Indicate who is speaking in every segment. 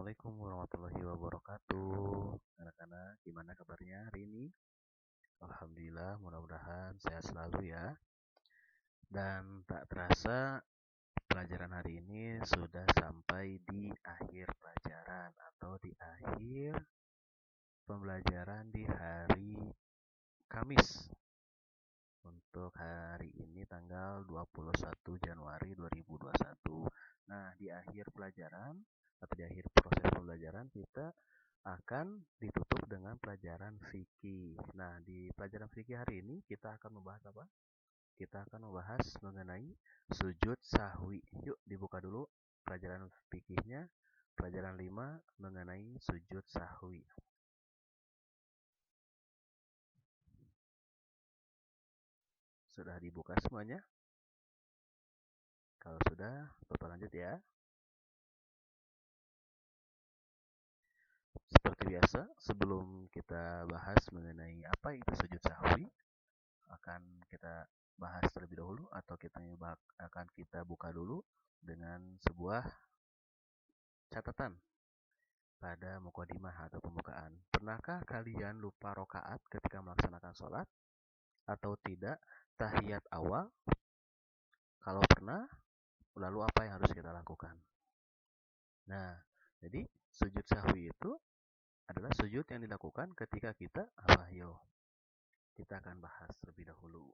Speaker 1: Assalamualaikum warahmatullahi wabarakatuh. Anak-anak, gimana kabarnya hari ini? Alhamdulillah, mudah-mudahan sehat selalu ya. Dan tak terasa, pelajaran hari ini sudah sampai di akhir pelajaran atau di akhir pembelajaran di hari Kamis. Untuk hari ini tanggal 21 Januari 2021. Nah, di akhir pelajaran atau di akhir proses pembelajaran kita akan ditutup dengan pelajaran fikih. Nah, di pelajaran fikih hari ini kita akan membahas apa? Kita akan membahas mengenai sujud sahwi. Yuk dibuka dulu pelajaran fikihnya. Pelajaran 5 mengenai sujud sahwi. Sudah dibuka semuanya? Kalau sudah, Bapak lanjut ya. Seperti biasa, sebelum kita bahas mengenai apa itu sujud sahwi, akan kita bahas terlebih dahulu atau akan kita buka dulu dengan sebuah catatan pada mukadimah atau pembukaan. Pernahkah kalian lupa rokaat ketika melaksanakan sholat atau tidak tahiyat awal? Kalau pernah, lalu apa yang harus kita lakukan? Nah, jadi sujud sahwi itu adalah sujud yang dilakukan ketika kita kita akan bahas terlebih dahulu.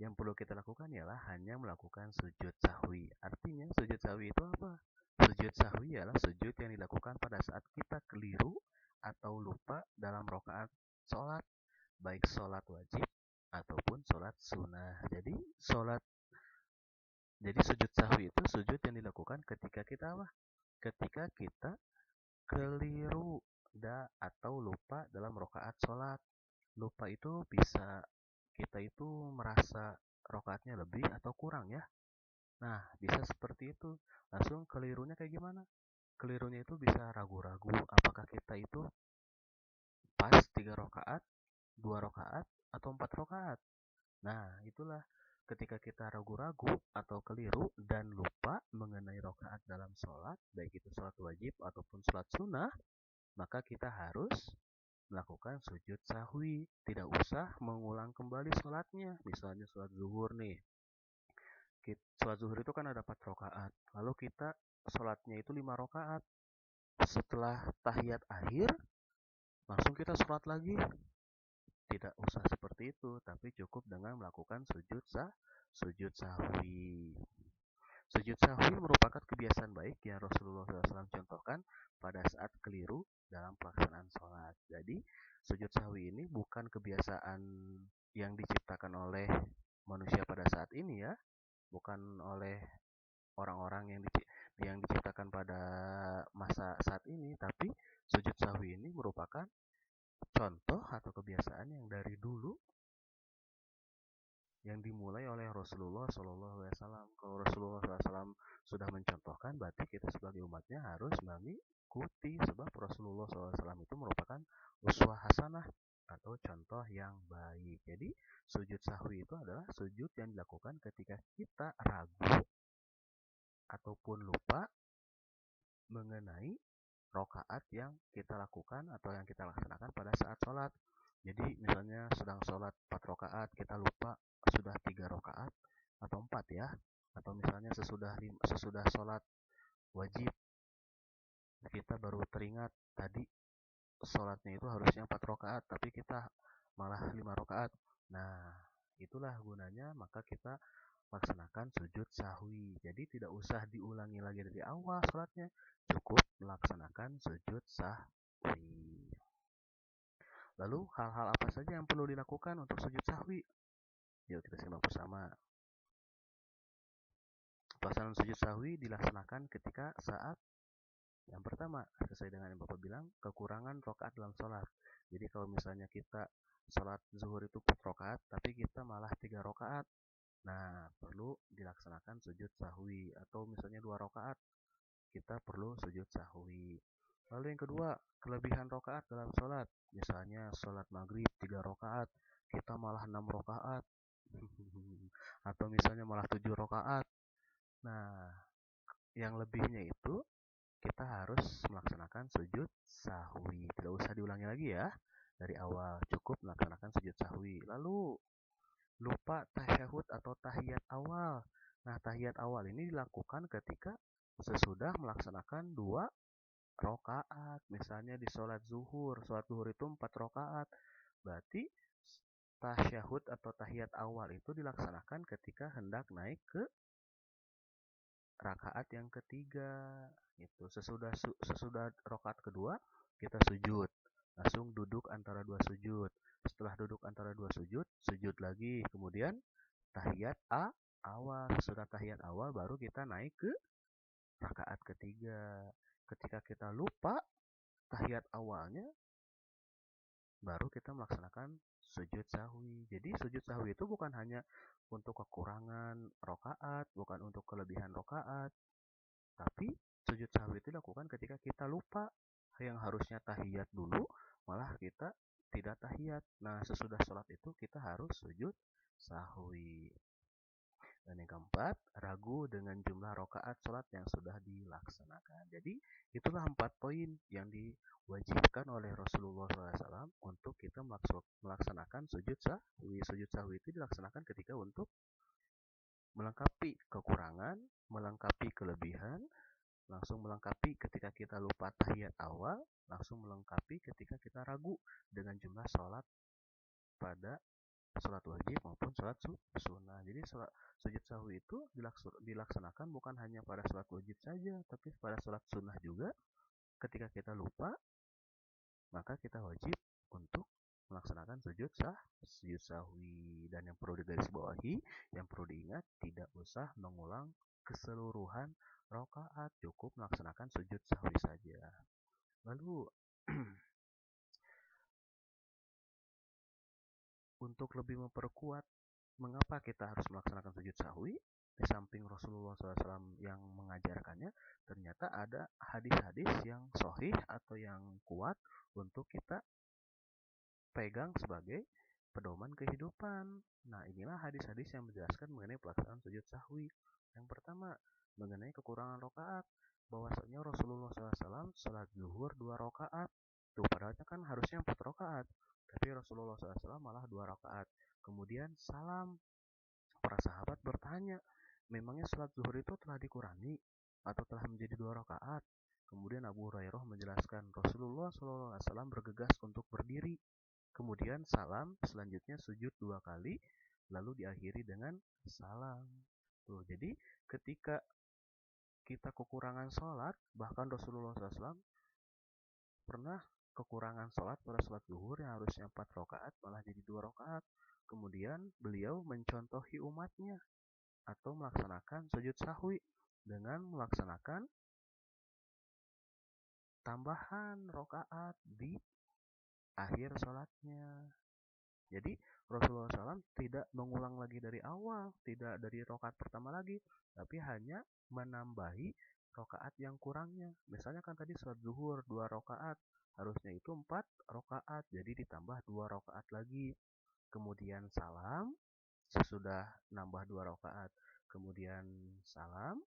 Speaker 1: Yang perlu kita lakukan ialah hanya melakukan sujud sahwi. Artinya sujud sahwi itu apa? Sujud sahwi ialah sujud yang dilakukan pada saat kita keliru atau lupa dalam rokaat sholat, baik sholat wajib ataupun sholat sunnah. Jadi sujud sahwi itu sujud yang dilakukan ketika kita apa? Ketika kita keliru atau lupa dalam rokaat sholat. Lupa itu bisa kita itu merasa rokaatnya lebih atau kurang ya. Nah, bisa seperti itu. Langsung kelirunya kayak gimana? Kelirunya itu bisa ragu-ragu apakah kita itu pas 3 rokaat, 2 rokaat, atau 4 rokaat. Nah, itulah ketika kita ragu-ragu atau keliru dan lupa mengenai rokaat dalam sholat, baik itu sholat wajib ataupun sholat sunnah, maka kita harus melakukan sujud sahwi. Tidak usah mengulang kembali sholatnya. Misalnya sholat zuhur nih. Sholat zuhur itu kan ada 4 rokaat. Lalu kita sholatnya itu 5 rokaat. Setelah tahiyat akhir, langsung kita sholat lagi. Tidak usah seperti itu, tapi cukup dengan melakukan sujud sahwi. Sujud sahwi merupakan kebiasaan baik yang Rasulullah SAW contohkan pada saat keliru dalam pelaksanaan sholat. Jadi, sujud sahwi ini bukan kebiasaan yang diciptakan oleh manusia pada saat ini ya, bukan oleh orang-orang yang diciptakan pada masa saat ini, tapi sujud sahwi ini merupakan contoh atau kebiasaan yang dari dulu yang dimulai oleh Rasulullah SAW. Kalau Rasulullah SAW sudah mencontohkan, berarti kita sebagai umatnya harus mengikuti, sebab Rasulullah SAW itu merupakan uswah hasanah atau contoh yang baik. Jadi sujud sahwi itu adalah sujud yang dilakukan ketika kita ragu ataupun lupa mengenai rokaat yang kita lakukan atau yang kita laksanakan pada saat sholat. Jadi misalnya sedang sholat 4 rokaat, kita lupa sudah 3 rokaat atau 4 ya. Atau misalnya sesudah sholat wajib, kita baru teringat tadi sholatnya itu harusnya 4 rokaat, tapi kita malah 5 rokaat. Nah, itulah gunanya maka kita laksanakan sujud sahwi. Jadi tidak usah diulangi lagi dari awal sholatnya, cukup melaksanakan sujud sahwi. Lalu hal-hal apa saja yang perlu dilakukan untuk sujud sahwi? Yuk kita simak bersama. Pelaksanaan sujud sahwi dilaksanakan ketika saat yang pertama, sesuai dengan yang Bapak bilang, kekurangan rokaat dalam sholat. Jadi kalau misalnya kita sholat zuhur itu 4 rokaat, tapi kita malah 3 rokaat, nah perlu dilaksanakan sujud sahwi. Atau misalnya 2 rokaat, kita perlu sujud sahwi. Lalu yang kedua, kelebihan rokaat dalam sholat. Misalnya sholat maghrib 3 rokaat, kita malah 6 rokaat. Atau misalnya malah 7 rokaat. Nah, yang lebihnya itu kita harus melaksanakan melaksanakan sujud sahwi. Tidak usah diulangi lagi ya. Dari awal cukup melaksanakan sujud sahwi. Lalu lupa tasyahud atau tahiyat awal. Nah, tahiyat awal ini dilakukan ketika sesudah melaksanakan 2 rakaat. Misalnya di sholat zuhur. Sholat zuhur itu 4 rakaat. Berarti tasyahud atau tahiyat awal itu dilaksanakan ketika hendak naik ke rakaat yang ketiga. Itu sesudah rakaat kedua kita sujud. Langsung duduk antara 2 sujud. Setelah duduk antara 2 sujud, sujud lagi. Kemudian tahiyat awal. Sesudah tahiyat awal baru kita naik ke rakaat ketiga. Ketika kita lupa tahiyat awalnya, baru kita melaksanakan sujud sahwi. Jadi sujud sahwi itu bukan hanya untuk kekurangan rakaat, bukan untuk kelebihan rakaat, tapi sujud sahwi itu dilakukan ketika kita lupa yang harusnya tahiyat dulu, malah kita tidak tahiyat. Nah, sesudah sholat itu kita harus sujud sahwi. Dan yang keempat, ragu dengan jumlah rakaat sholat yang sudah dilaksanakan. Jadi, itulah 4 poin yang diwajibkan oleh Rasulullah SAW untuk kita melaksanakan sujud sahwi. Sujud sahwi itu dilaksanakan ketika untuk melengkapi kekurangan, melengkapi kelebihan, langsung melengkapi ketika kita lupa tahiyat awal, langsung melengkapi ketika kita ragu dengan jumlah sholat pada sholat wajib maupun sholat sunnah. Jadi sujud sahwi itu dilaksanakan bukan hanya pada sholat wajib saja, tapi pada sholat sunnah juga. Ketika kita lupa, maka kita wajib untuk melaksanakan sujud sahwi. Dan yang perlu digarisbawahi, yang perlu diingat, tidak usah mengulang keseluruhan rakaat, cukup melaksanakan sujud sahwi saja. Lalu untuk lebih memperkuat mengapa kita harus melaksanakan sujud sahwi, di samping Rasulullah SAW yang mengajarkannya, ternyata ada hadis-hadis yang sahih atau yang kuat untuk kita pegang sebagai pedoman kehidupan. Nah, inilah hadis-hadis yang menjelaskan mengenai pelaksanaan sujud sahwi. Yang pertama, mengenai kekurangan rakaat. Bahwasanya Rasulullah SAW salat zuhur 2 rakaat. Tuh, padahal kan harusnya 4 rakaat. Tapi Rasulullah SAW malah 2 rakaat. Kemudian salam. Para sahabat bertanya, memangnya salat zuhur itu telah dikurangi atau telah menjadi 2 rakaat? Kemudian Abu Hurairah menjelaskan, Rasulullah SAW bergegas untuk berdiri. Kemudian salam, selanjutnya sujud 2 kali, lalu diakhiri dengan salam. Tuh, jadi ketika kita kekurangan sholat, bahkan Rasulullah SAW pernah kekurangan sholat pada sholat zuhur yang harusnya 4 rakaat malah jadi 2 rakaat. Kemudian beliau mencontohi umatnya atau melaksanakan sujud sahwi dengan melaksanakan tambahan rakaat di akhir sholatnya. Jadi Rasulullah SAW tidak mengulang lagi dari awal, tidak dari rakaat pertama lagi, tapi hanya menambahi rakaat yang kurangnya. Misalnya kan tadi sholat zuhur 2 rakaat, harusnya itu 4 rakaat, jadi ditambah 2 rakaat lagi. Kemudian salam, sesudah nambah 2 rakaat. Kemudian salam,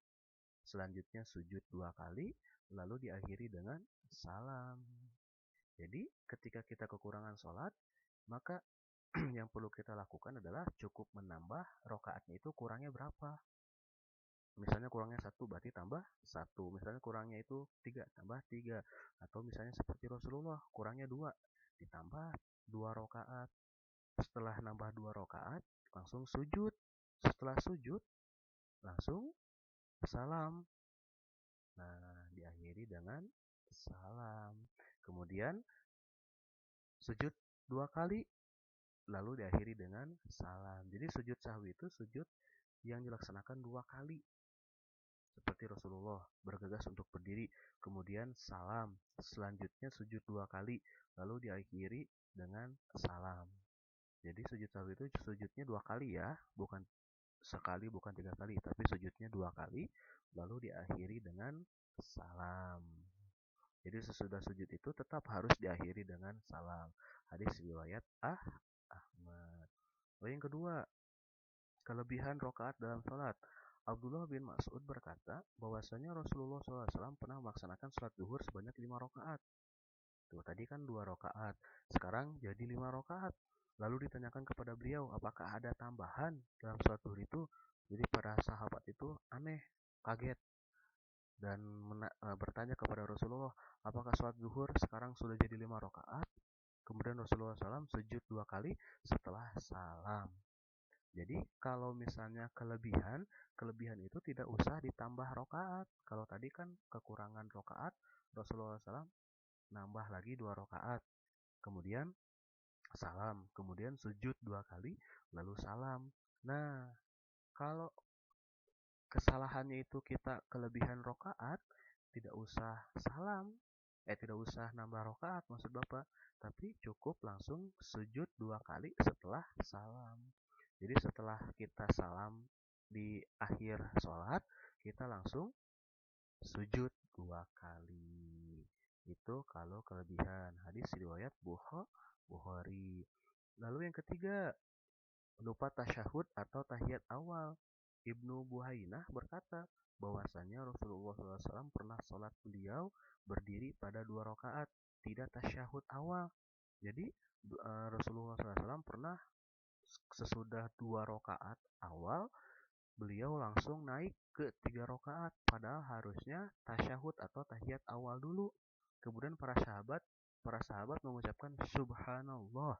Speaker 1: selanjutnya sujud 2 kali, lalu diakhiri dengan salam. Jadi ketika kita kekurangan sholat, maka yang perlu kita lakukan adalah cukup menambah rakaatnya itu kurangnya berapa. Misalnya kurangnya 1 berarti tambah 1. Misalnya kurangnya itu 3 tambah 3. Atau misalnya seperti Rasulullah kurangnya 2 ditambah 2 rakaat. Setelah nambah 2 rakaat langsung sujud. Setelah sujud langsung salam. Nah, diakhiri dengan salam. Kemudian sujud 2 kali lalu diakhiri dengan salam. Jadi sujud sahwi itu sujud yang dilaksanakan 2 kali. Seperti Rasulullah bergegas untuk berdiri, kemudian salam, selanjutnya sujud 2 kali, lalu diakhiri dengan salam. Jadi sujud sahwi itu sujudnya 2 kali ya, bukan sekali, bukan 3 kali, tapi sujudnya 2 kali, lalu diakhiri dengan salam. Jadi sesudah sujud itu tetap harus diakhiri dengan salam. Hadis riwayat Ahmad. Lalu yang kedua, kelebihan rakaat dalam sholat. Abdullah bin Mas'ud berkata bahwasanya Rasulullah SAW pernah melaksanakan sholat zuhur sebanyak 5 rakaat. Tuh, tadi kan 2 rakaat, sekarang jadi 5 rakaat. Lalu ditanyakan kepada beliau, apakah ada tambahan dalam sholat zuhur itu? Jadi para sahabat itu aneh, kaget, dan bertanya kepada Rasulullah, apakah sholat zuhur sekarang sudah jadi 5 rakaat? Kemudian Rasulullah SAW sujud 2 kali setelah salam. Jadi kalau misalnya kelebihan itu tidak usah ditambah rakaat. Kalau tadi kan kekurangan rakaat, Rasulullah SAW nambah lagi 2 rakaat. Kemudian salam, kemudian sujud 2 kali, lalu salam. Nah, kalau kesalahannya itu kita kelebihan rakaat, tidak usah salam, tidak usah nambah rakaat maksud Bapak, tapi cukup langsung sujud 2 kali setelah salam. Jadi setelah kita salam di akhir sholat, kita langsung sujud 2 kali. Itu kalau kelebihan. Hadis riwayat Bukhari. Lalu yang ketiga, lupa tasyahud atau tahiyat awal. Ibnu Buhainah berkata bahwasanya Rasulullah SAW pernah sholat beliau berdiri pada 2 rakaat, tidak tasyahud awal. Jadi Rasulullah SAW pernah sesudah 2 rakaat awal beliau langsung naik ke 3 rakaat, padahal harusnya tasyahud atau tahiyat awal dulu. Kemudian para sahabat mengucapkan subhanallah.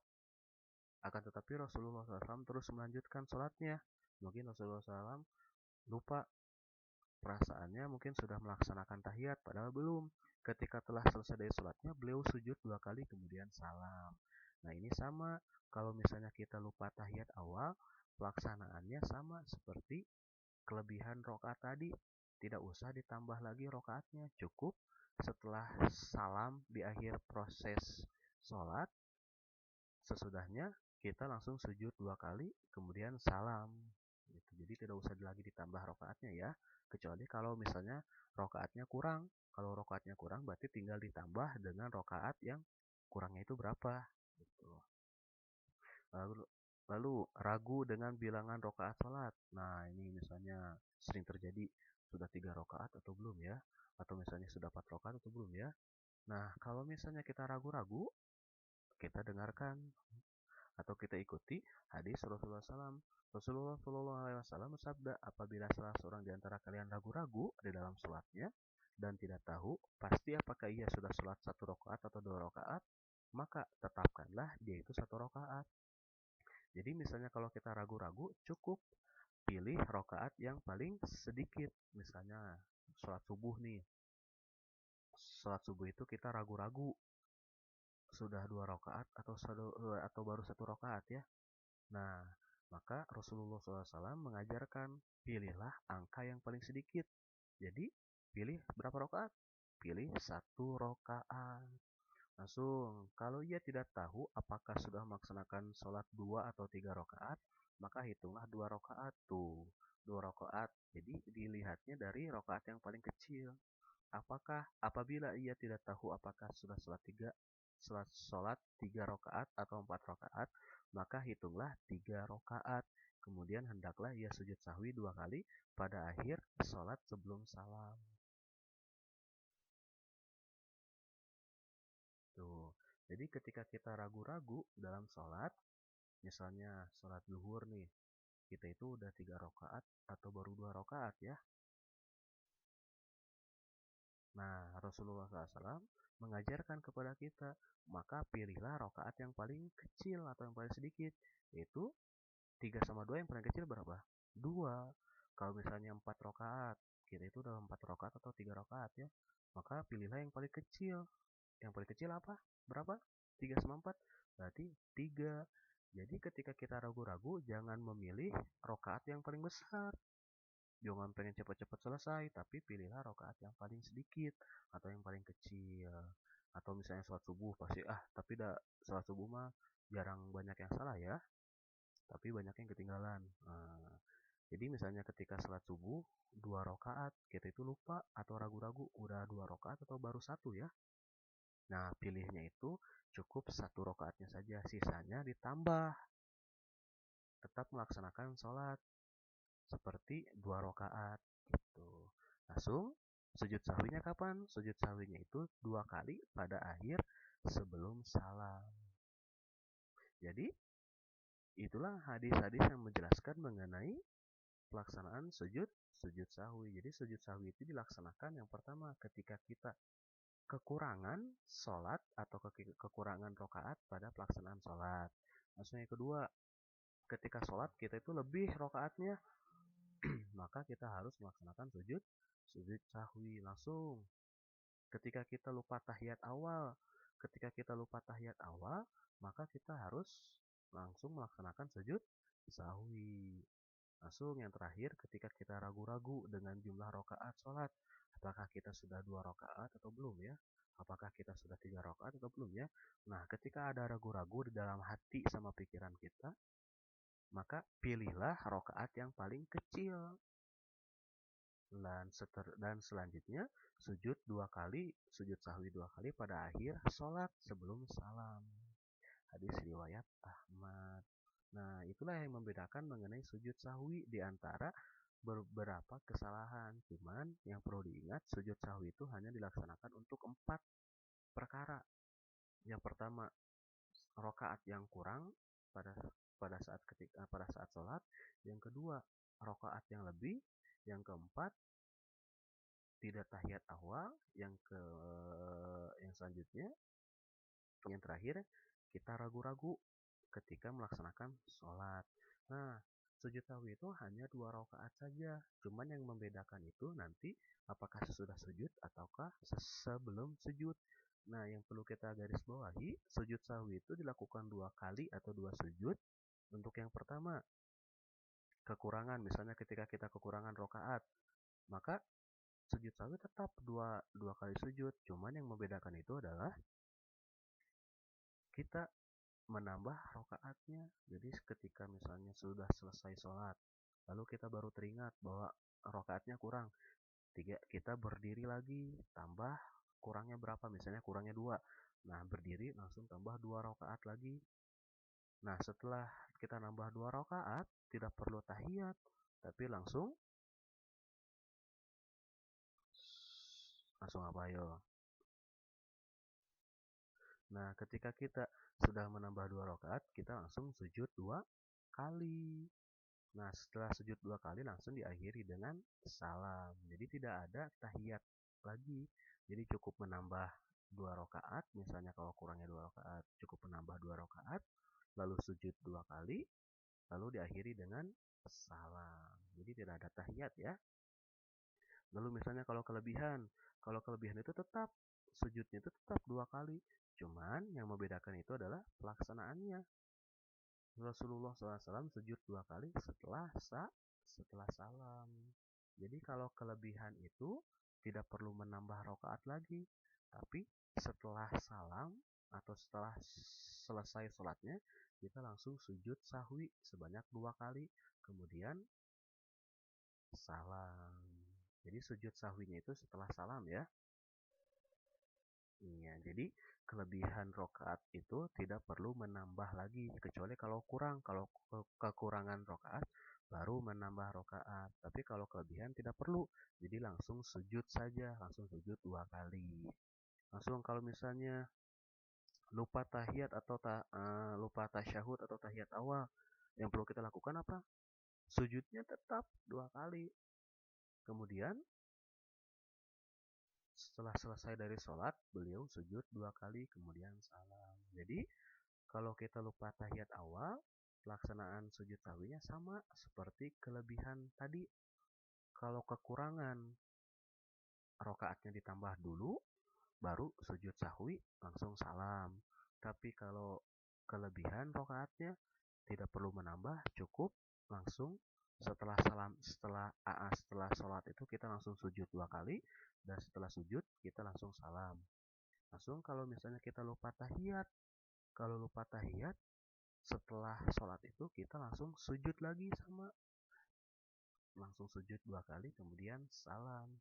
Speaker 1: Akan tetapi Rasulullah SAW terus melanjutkan sholatnya. Mungkin Rasulullah SAW lupa, perasaannya mungkin sudah melaksanakan tahiyat padahal belum. Ketika telah selesai dari sholatnya, beliau sujud 2 kali kemudian salam. Nah ini sama, kalau misalnya kita lupa tahiyat awal, pelaksanaannya sama seperti kelebihan rokaat tadi. Tidak usah ditambah lagi rokaatnya, cukup setelah salam di akhir proses sholat, sesudahnya kita langsung sujud 2 kali kemudian salam gitu. Jadi tidak usah lagi ditambah rokaatnya ya, kecuali kalau misalnya rokaatnya kurang. Kalau rokaatnya kurang berarti tinggal ditambah dengan rokaat yang kurangnya itu berapa gitu. Lalu ragu dengan bilangan rokaat sholat. Nah ini misalnya sering terjadi, sudah 3 rokaat atau belum ya, atau misalnya sudah 4 rokaat atau belum ya. Nah kalau misalnya kita ragu-ragu, kita dengarkan atau kita ikuti hadis Rasulullah SAW. Rasulullah SAW bersabda, apabila salah seorang di antara kalian ragu-ragu di dalam sholatnya dan tidak tahu pasti apakah ia sudah sholat 1 rakaat atau 2 rakaat, maka tetapkanlah dia itu 1 rakaat. Jadi misalnya kalau kita ragu-ragu, cukup pilih rakaat yang paling sedikit. Misalnya sholat subuh nih, sholat subuh itu kita ragu-ragu sudah 2 rakaat atau baru 1 rakaat ya. Nah, maka Rasulullah SAW mengajarkan, pilihlah angka yang paling sedikit. Jadi, pilih berapa rakaat? Pilih 1 rakaat. Langsung, kalau ia tidak tahu apakah sudah melaksanakan sholat 2 atau 3 rakaat, maka hitunglah 2 rakaat tuh. 2 rakaat. Jadi, dilihatnya dari rakaat yang paling kecil. Apabila ia tidak tahu apakah sudah sholat 3 rakaat atau 4 rakaat, maka hitunglah 3 rakaat. Kemudian hendaklah ia sujud sahwi 2 kali pada akhir sholat sebelum salam. Tuh. Jadi ketika kita ragu-ragu dalam sholat, misalnya sholat zuhur nih, kita itu udah 3 rakaat atau baru 2 rakaat ya. Nah, Rasulullah SAW mengajarkan kepada kita, maka pilihlah rakaat yang paling kecil atau yang paling sedikit, yaitu 3 sama 2 yang paling kecil berapa? 2. Kalau misalnya 4 rakaat, kita itu udah 4 rakaat atau 3 rakaat ya, maka pilihlah yang paling kecil. Yang paling kecil apa? Berapa? 3 sama 4? Berarti 3. Jadi ketika kita ragu-ragu, jangan memilih rakaat yang paling besar. Jangan pengen cepat-cepat selesai, tapi pilihlah rakaat yang paling sedikit atau yang paling kecil. Atau misalnya sholat subuh pasti tapi sholat subuh mah jarang banyak yang salah ya, tapi banyak yang ketinggalan. Nah, jadi misalnya ketika sholat subuh 2 rakaat, kita itu lupa atau ragu-ragu udah 2 rakaat atau baru 1 ya. Nah, pilihnya itu cukup 1 rakaatnya saja, sisanya ditambah. Tetap melaksanakan sholat. seperti 2 rakaat gitu. Langsung sujud sahwinya kapan? Sujud sahwinya itu 2 kali pada akhir sebelum salam. Jadi itulah hadis-hadis yang menjelaskan mengenai pelaksanaan sujud sahwi. Jadi sujud sahwi itu dilaksanakan yang pertama ketika kita kekurangan sholat atau kekurangan rokaat pada pelaksanaan sholat. Langsung yang kedua, ketika sholat kita itu lebih rokaatnya, maka kita harus melaksanakan sujud sahwi. Langsung ketika kita lupa tahiyat awal, maka kita harus langsung melaksanakan sujud sahwi. Langsung yang terakhir, ketika kita ragu-ragu dengan jumlah rokaat sholat, apakah kita sudah 2 rakaat atau belum ya? Apakah kita sudah 3 rakaat atau belum ya? Nah, ketika ada ragu-ragu di dalam hati sama pikiran kita, maka pilihlah rokaat yang paling kecil. Dan selanjutnya sujud sahwi 2 kali pada akhir sholat sebelum salam. Hadis riwayat Ahmad. Nah, itulah yang membedakan mengenai sujud sahwi di antara beberapa kesalahan. Cuman yang perlu diingat, sujud sahwi itu hanya dilaksanakan untuk 4 perkara. Yang pertama, rokaat yang kurang pada saat sholat. Yang kedua, rokaat yang lebih. Yang keempat, tidak tahiyat awal. Yang selanjutnya, yang terakhir, kita ragu-ragu ketika melaksanakan sholat. Nah, sujud sahwi itu hanya 2 rakaat saja. Cuman yang membedakan itu nanti apakah sesudah sujud ataukah sebelum sujud. Nah, yang perlu kita garis bawahi, sujud sahwi itu dilakukan 2 kali atau 2 sujud. Untuk yang pertama, kekurangan, misalnya ketika kita kekurangan rakaat, maka sujud sahwi tetap dua kali sujud. Cuman yang membedakan itu adalah kita menambah rokaatnya. Jadi ketika misalnya sudah selesai sholat, lalu kita baru teringat bahwa rokaatnya kurang, kita berdiri lagi, tambah kurangnya berapa, misalnya kurangnya 2. Nah, berdiri langsung tambah 2 rakaat lagi. Nah, setelah kita nambah 2 rakaat, tidak perlu tahiyat, tapi langsung apa yo? Nah, ketika kita sudah menambah 2 rakaat, kita langsung sujud 2 kali. Nah, setelah sujud 2 kali langsung diakhiri dengan salam. Jadi tidak ada tahiyat lagi. Jadi cukup menambah 2 rakaat. Misalnya kalau kurangnya 2 rakaat, cukup menambah 2 rakaat. Lalu sujud 2 kali. Lalu diakhiri dengan salam. Jadi tidak ada tahiyat ya. Lalu misalnya kalau kelebihan itu tetap sujudnya itu tetap 2 kali. Cuman yang membedakan itu adalah pelaksanaannya. Rasulullah SAW sujud 2 kali setelah salam. Jadi kalau kelebihan itu tidak perlu menambah rakaat lagi, tapi setelah salam atau setelah selesai sholatnya, kita langsung sujud sahwi sebanyak 2 kali, kemudian salam. Jadi sujud sahwinya itu setelah salam ya. Iya, jadi kelebihan rokaat itu tidak perlu menambah lagi, kecuali kalau kekurangan rokaat baru menambah rokaat. Tapi kalau kelebihan tidak perlu, jadi langsung sujud saja, langsung sujud 2 kali. Langsung kalau misalnya lupa tahiyat atau lupa tasyahud atau tahiyat awal, yang perlu kita lakukan apa? Sujudnya tetap 2 kali. Kemudian setelah selesai dari sholat, beliau sujud 2 kali, kemudian salam. Jadi, kalau kita lupa tahiyat awal, pelaksanaan sujud sahwinya sama seperti kelebihan tadi. Kalau kekurangan, rokaatnya ditambah dulu, baru sujud sahwi, langsung salam. Tapi kalau kelebihan rokaatnya, tidak perlu menambah, cukup langsung setelah sholat itu kita langsung sujud 2 kali, dan setelah sujud kita langsung salam. Langsung kalau misalnya kita lupa tahiyat, setelah sholat itu kita langsung sujud lagi langsung sujud 2 kali kemudian salam.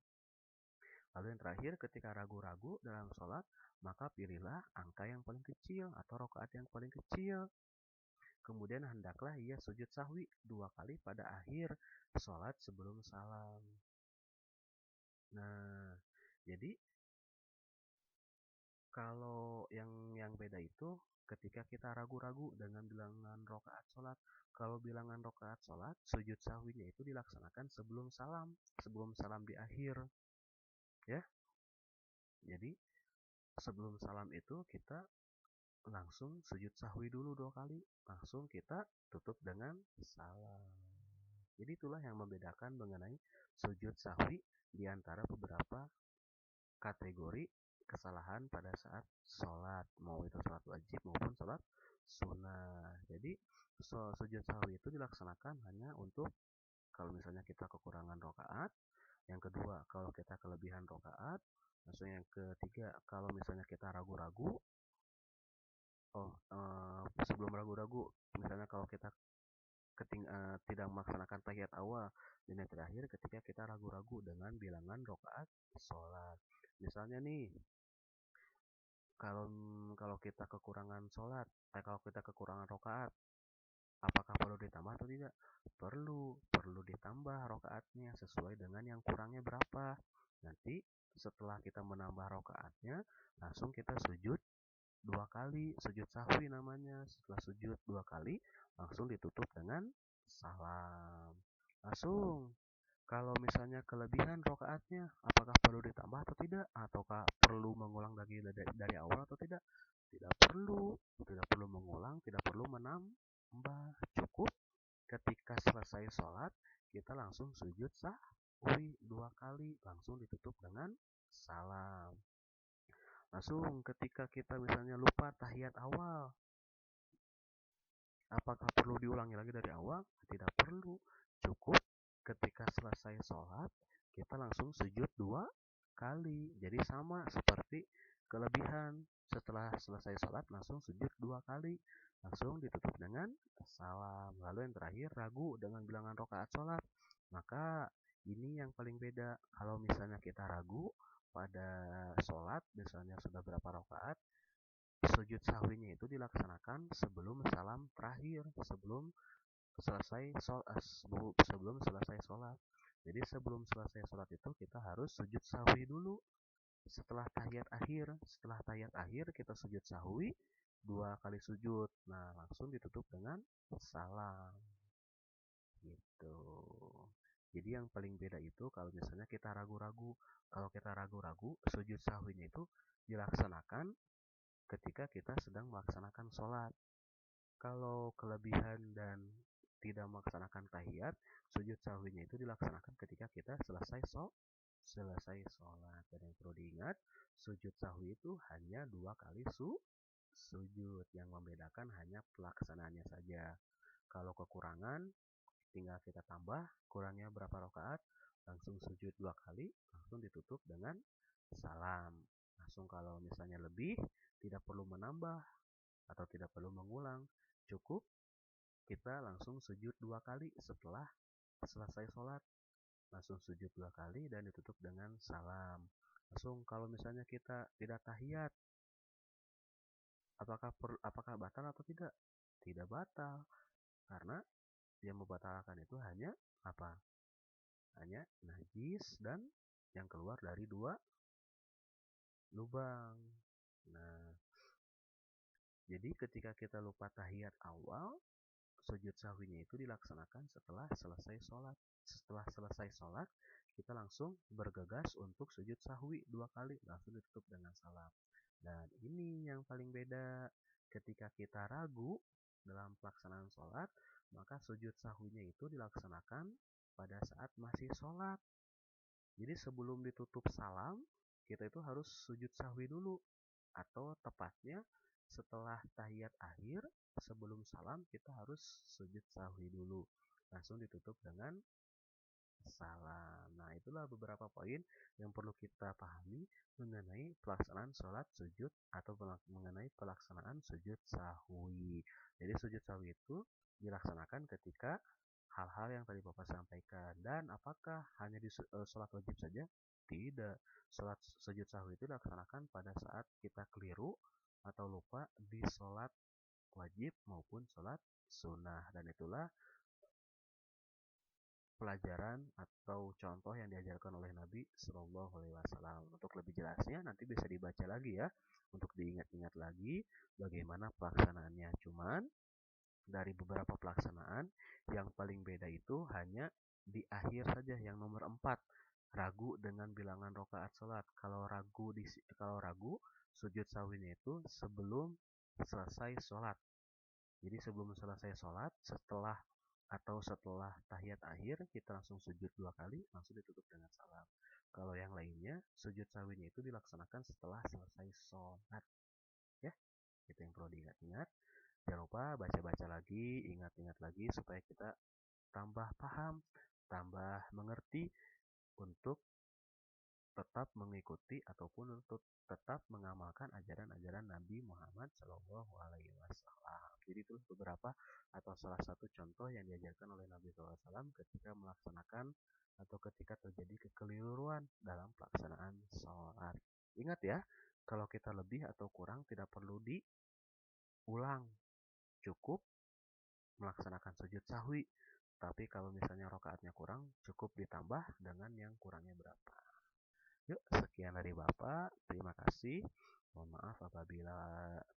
Speaker 1: Lalu yang terakhir, ketika ragu-ragu dalam sholat, maka pilihlah angka yang paling kecil atau rokaat yang paling kecil. Kemudian hendaklah ia sujud sahwi 2 kali pada akhir sholat sebelum salam. Nah, jadi kalau yang beda itu ketika kita ragu-ragu dengan bilangan rokaat sholat. Kalau bilangan rokaat sholat, sujud sahwinya itu dilaksanakan sebelum salam di akhir, ya. Jadi sebelum salam itu kita langsung sujud sahwi dulu 2 kali, langsung kita tutup dengan salam. Jadi itulah yang membedakan mengenai sujud sahwi di antara beberapa kategori kesalahan pada saat sholat, mau itu sholat wajib maupun sholat sunnah. Jadi sujud sahwi itu dilaksanakan hanya untuk kalau misalnya kita kekurangan rokaat, yang kedua kalau kita kelebihan rokaat, langsung yang ketiga kalau misalnya kita ragu-ragu. Sebelum ragu-ragu, misalnya kalau kita tidak melaksanakan tahiyat awal, dan yang terakhir ketika kita ragu-ragu dengan bilangan rokaat sholat. Misalnya nih, kalau kalau kita kekurangan sholat, kalau kita kekurangan rokaat, apakah perlu ditambah atau tidak? Perlu ditambah rokaatnya sesuai dengan yang kurangnya berapa. Nanti setelah kita menambah rokaatnya, langsung kita sujud 2 kali, sujud sahwi namanya. Setelah sujud 2 kali, langsung ditutup dengan salam. Langsung, kalau misalnya kelebihan rokaatnya, apakah perlu ditambah atau tidak? Ataukah perlu mengulang lagi dari awal atau tidak? Tidak perlu mengulang, tidak perlu menambah. Cukup ketika selesai sholat, kita langsung sujud sahwi 2 kali, langsung ditutup dengan salam. Langsung ketika kita misalnya lupa tahiyat awal, apakah perlu diulangi lagi dari awal? Tidak perlu. Cukup ketika selesai sholat, kita langsung sujud 2 kali. Jadi sama seperti kelebihan. Setelah selesai sholat, langsung sujud 2 kali. Langsung ditutup dengan salam. Lalu yang terakhir, ragu dengan bilangan rokaat sholat. Maka ini yang paling beda. Kalau misalnya kita ragu pada sholat, misalnya sudah berapa rokaat, sujud sahwinya itu dilaksanakan sebelum salam terakhir, sebelum selesai sholat. Jadi sebelum selesai sholat itu kita harus sujud sahwi dulu. Setelah tahiyat akhir kita sujud sahwi 2 kali sujud. Nah, langsung ditutup dengan salam. Gitu. Jadi yang paling beda itu kalau misalnya kita ragu-ragu. Kalau kita ragu-ragu, sujud sahwinya itu dilaksanakan ketika kita sedang melaksanakan sholat. Kalau kelebihan dan tidak melaksanakan tahiyat, sujud sahwinya itu dilaksanakan ketika kita selesai sholat. Dan yang perlu diingat, sujud sahwi itu hanya 2 kali sujud. Yang membedakan hanya pelaksanaannya saja. Kalau kekurangan, tinggal kita tambah kurangnya berapa rakaat, langsung sujud 2 kali, langsung ditutup dengan salam. Langsung kalau misalnya lebih, tidak perlu menambah atau tidak perlu mengulang, cukup kita langsung sujud 2 kali setelah selesai sholat. Langsung sujud 2 kali dan ditutup dengan salam. Langsung kalau misalnya kita tidak tahiyat, apakah batal atau tidak? Tidak batal, karena yang membatalkan itu hanya apa? Hanya najis dan yang keluar dari 2 lubang. Nah, jadi ketika kita lupa tahiyat awal, sujud sahwinya itu dilaksanakan setelah selesai sholat. Setelah selesai sholat, kita langsung bergegas untuk sujud sahwi 2 kali, langsung ditutup dengan salam. Dan ini yang paling beda. Ketika kita ragu dalam pelaksanaan sholat, maka sujud sahwinya itu dilaksanakan pada saat masih sholat. Jadi sebelum ditutup salam, kita itu harus sujud sahwi dulu. Atau tepatnya setelah tahiyat akhir, sebelum salam kita harus sujud sahwi dulu. Langsung ditutup dengan salam. Nah, itulah beberapa poin yang perlu kita pahami mengenai pelaksanaan sholat sujud atau mengenai pelaksanaan sujud sahwi. Jadi sujud sahwi itu dilaksanakan ketika hal-hal yang tadi Bapak sampaikan. Dan apakah hanya di sholat wajib saja? Tidak. Sholat sujud sahwi itu dilaksanakan pada saat kita keliru atau lupa di sholat wajib maupun sholat sunnah. Dan itulah pelajaran atau contoh yang diajarkan oleh Nabi Shallallahu Alaihi Wasallam. Untuk lebih jelasnya nanti bisa dibaca lagi ya, untuk diingat-ingat lagi bagaimana pelaksanaannya. Cuman dari beberapa pelaksanaan yang paling beda itu hanya di akhir saja, yang nomor 4, ragu dengan bilangan rokaat sholat. Kalau ragu sujud sahwinya itu sebelum selesai sholat. Jadi sebelum selesai sholat, setelah tahiyat akhir, kita langsung sujud 2 kali, langsung ditutup dengan salam. Kalau yang lainnya, sujud sahwinya itu dilaksanakan setelah selesai sholat. Ya, itu yang perlu diingat-ingat. Jangan lupa baca-baca lagi, ingat-ingat lagi, supaya kita tambah paham, tambah mengerti untuk tetap mengikuti ataupun untuk tetap mengamalkan ajaran-ajaran Nabi Muhammad Shallallahu Alaihi Wasallam. Jadi itu beberapa atau salah satu contoh yang diajarkan oleh Nabi SAW ketika melaksanakan atau ketika terjadi kekeliruan dalam pelaksanaan sholat. Ingat ya, kalau kita lebih atau kurang tidak perlu diulang, cukup melaksanakan sujud sahwi. Tapi kalau misalnya rokaatnya kurang, cukup ditambah dengan yang kurangnya berapa. Yuk, sekian dari Bapak. Terima kasih. Mohon maaf apabila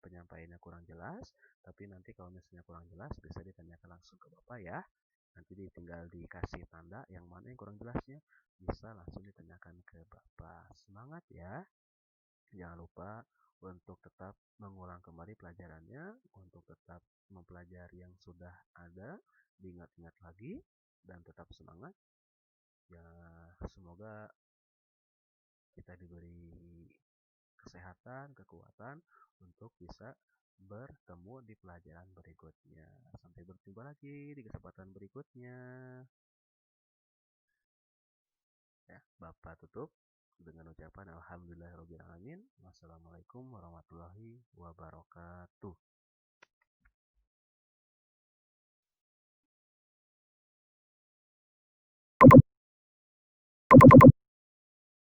Speaker 1: penyampaiannya kurang jelas. Tapi nanti kalau misalnya kurang jelas, bisa ditanyakan langsung ke Bapak ya. Nanti tinggal dikasih tanda yang mana yang kurang jelasnya. Bisa langsung ditanyakan ke Bapak. Semangat ya. Jangan lupa untuk tetap mengulang kembali pelajarannya, untuk tetap mempelajari yang sudah ada, diingat-ingat lagi, dan tetap semangat. Ya, semoga kita diberi kesehatan, kekuatan untuk bisa bertemu di pelajaran berikutnya. Sampai berjumpa lagi di kesempatan berikutnya. Ya, Bapak tutup dengan ucapan alhamdulillahirobbilalamin. Wassalamualaikum warahmatullahi wabarakatuh.